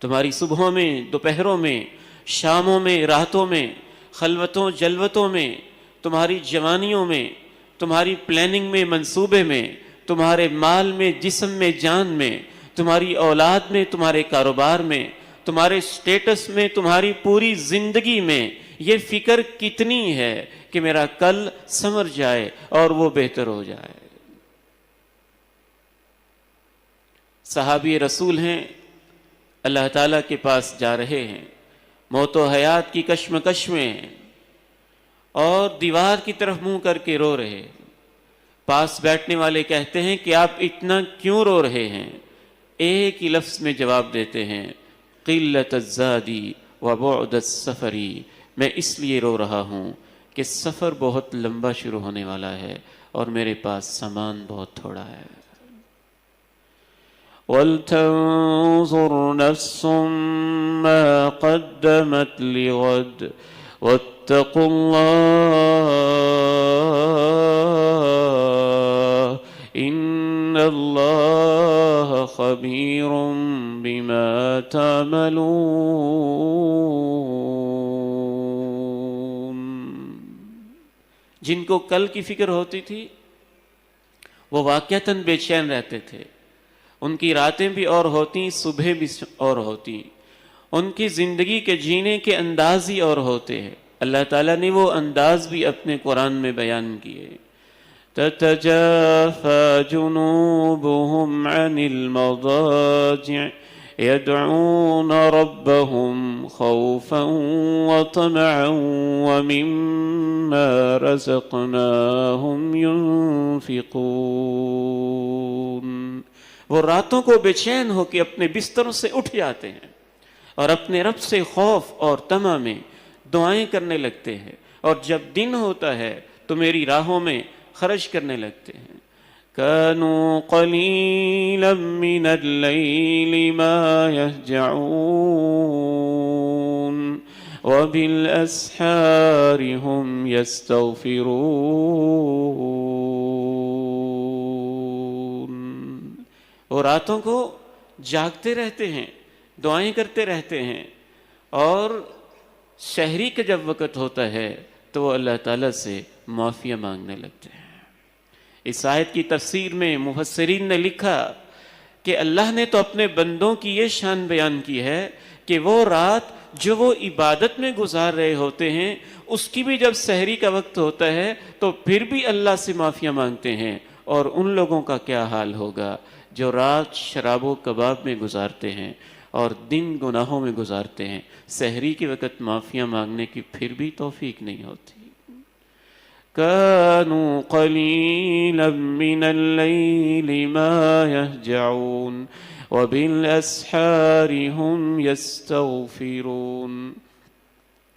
تمہاری صبحوں میں، دوپہروں میں، شاموں میں، راتوں میں، خلوتوں جلوتوں میں، تمہاری جوانیوں میں، تمہاری پلاننگ میں، منصوبے میں، تمہارے مال میں، جسم میں، جان میں، تمہاری اولاد میں، تمہارے کاروبار میں، تمہارے سٹیٹس میں، تمہاری پوری زندگی میں یہ فکر کتنی ہے کہ میرا کل سنور جائے اور وہ بہتر ہو جائے۔ صحابی رسول ہیں، اللہ تعالیٰ کے پاس جا رہے ہیں، موت و حیات کی کشمکش میں ہیں اور دیوار کی طرف منہ کر کے رو رہے ہیں۔ پاس بیٹھنے والے کہتے ہیں کہ آپ اتنا کیوں رو رہے ہیں؟ ایک ہی لفظ میں جواب دیتے ہیں، قلت الزادی وبعد السفری، میں اس لیے رو رہا ہوں کہ سفر بہت لمبا شروع ہونے والا ہے اور میرے پاس سامان بہت تھوڑا ہے۔ وَلْتَنظُرْ نَفْسٌ مَّا قَدَّمَتْ لِغَدٍ وَاتَّقُوا اللَّهَ إِنَّ اللَّهَ خَبِيرٌ بِمَا تَعْمَلُونَ۔ جن کو کل کی فکر ہوتی تھی وہ واقعتاً بے چین رہتے تھے، ان کی راتیں بھی اور ہوتی، صبح بھی اور ہوتی، ان کی زندگی کے جینے کے انداز ہی اور ہوتے ہیں۔ اللہ تعالیٰ نے وہ انداز بھی اپنے قرآن میں بیان کیے۔ تَتَجَافَى جُنُوبُهُمْ عَنِ الْمَضَاجِعِ يَدْعُونَ رَبَّهُمْ خَوْفًا وَطَمَعًا وَمِمَّا رَزَقْنَاهُمْ يُنْفِقُونَ۔ وہ راتوں کو بے چین ہو کے اپنے بستروں سے اٹھ جاتے ہیں اور اپنے رب سے خوف اور طمع میں دعائیں کرنے لگتے ہیں، اور جب دن ہوتا ہے تو میری راہوں میں خرچ کرنے لگتے ہیں۔ كانوا قليلا من الليل ما يهجعون وبالأسحار هم يستغفرون۔ وہ راتوں کو جاگتے رہتے ہیں، دعائیں کرتے رہتے ہیں، اور شہری کا جب وقت ہوتا ہے تو وہ اللہ تعالیٰ سے معافیہ مانگنے لگتے ہیں۔ اس آیت کی تفسیر میں مفسرین نے لکھا کہ اللہ نے تو اپنے بندوں کی یہ شان بیان کی ہے کہ وہ رات جو وہ عبادت میں گزار رہے ہوتے ہیں، اس کی بھی جب سحری کا وقت ہوتا ہے تو پھر بھی اللہ سے معافیہ مانگتے ہیں، اور ان لوگوں کا کیا حال ہوگا جو رات شراب و کباب میں گزارتے ہیں اور دن گناہوں میں گزارتے ہیں، سحری کے وقت معافیہ مانگنے کی پھر بھی توفیق نہیں ہوتی۔ كانوا قليلا من الليل ما يهجعون وبالأسحار هم يستغفرون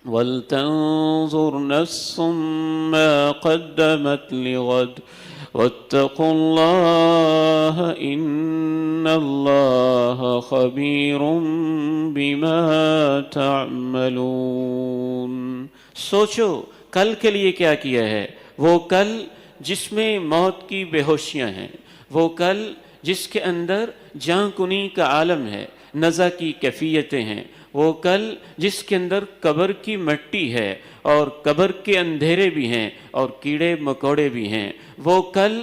ولتنظر نفس ما قدمت لغد واتقوا الله إن الله خبير بما تعملون۔ سوچو کل کے لیے کیا کیا ہے، وہ کل جس میں موت کی بے ہوشیاں ہیں، وہ کل جس کے اندر جاں کنی کا عالم ہے، نزع کی کیفیتیں ہیں، وہ کل جس کے اندر قبر کی مٹی ہے اور قبر کے اندھیرے بھی ہیں اور کیڑے مکوڑے بھی ہیں، وہ کل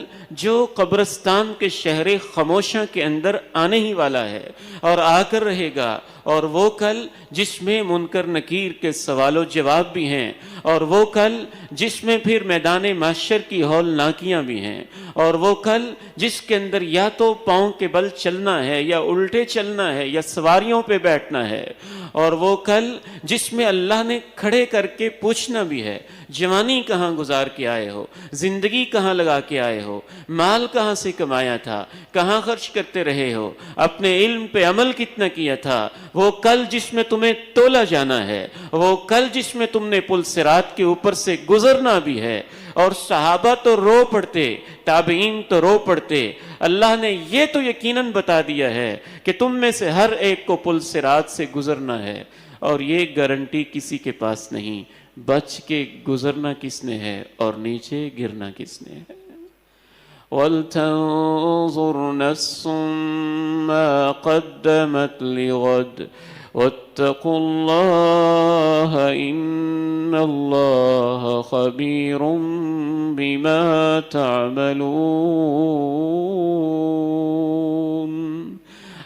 جو قبرستان کے شہر خاموشاں کے اندر آنے ہی والا ہے اور آ کر رہے گا، اور وہ کل جس میں منکر نکیر کے سوال و جواب بھی ہیں، اور وہ کل جس میں پھر میدان محشر کی ہولناکیاں بھی ہیں، اور وہ کل جس کے اندر یا تو پاؤں کے بل چلنا ہے یا الٹے چلنا ہے یا سواریوں پہ بیٹھنا ہے، اور وہ کل جس میں اللہ نے کھڑے کر کے پوچھنا بھی ہے، جوانی کہاں گزار کے آئے ہو، زندگی کہاں لگا کے آئے ہو، مال کہاں سے کمایا تھا، کہاں خرچ کرتے رہے ہو، اپنے علم پہ عمل کتنا کیا تھا، وہ کل جس میں تمہیں تولا جانا ہے، وہ کل جس میں تم نے پل صراط کے اوپر سے گزرنا بھی ہے۔ اور صحابہ تو رو پڑتے، تابعین تو رو پڑتے، اللہ نے یہ تو یقیناً بتا دیا ہے کہ تم میں سے ہر ایک کو پل صراط سے گزرنا ہے، اور یہ گارنٹی کسی کے پاس نہیں، بچ کے گزرنا کس نے ہے اور نیچے گرنا کس نے ہے۔ وَلْتَنظُرْ نَفْسٌ مَّا قَدَّمَتْ لِغَدٍ وَاتَّقُوا اللَّهَ إِنَّ اللَّهَ خَبِيرٌ بِمَا تَعْمَلُونَ۔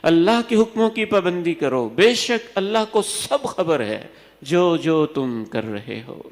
اللہ کے حکموں کی پابندی کرو، بے شک اللہ کو سب خبر ہے جو جو تم کر رہے ہو۔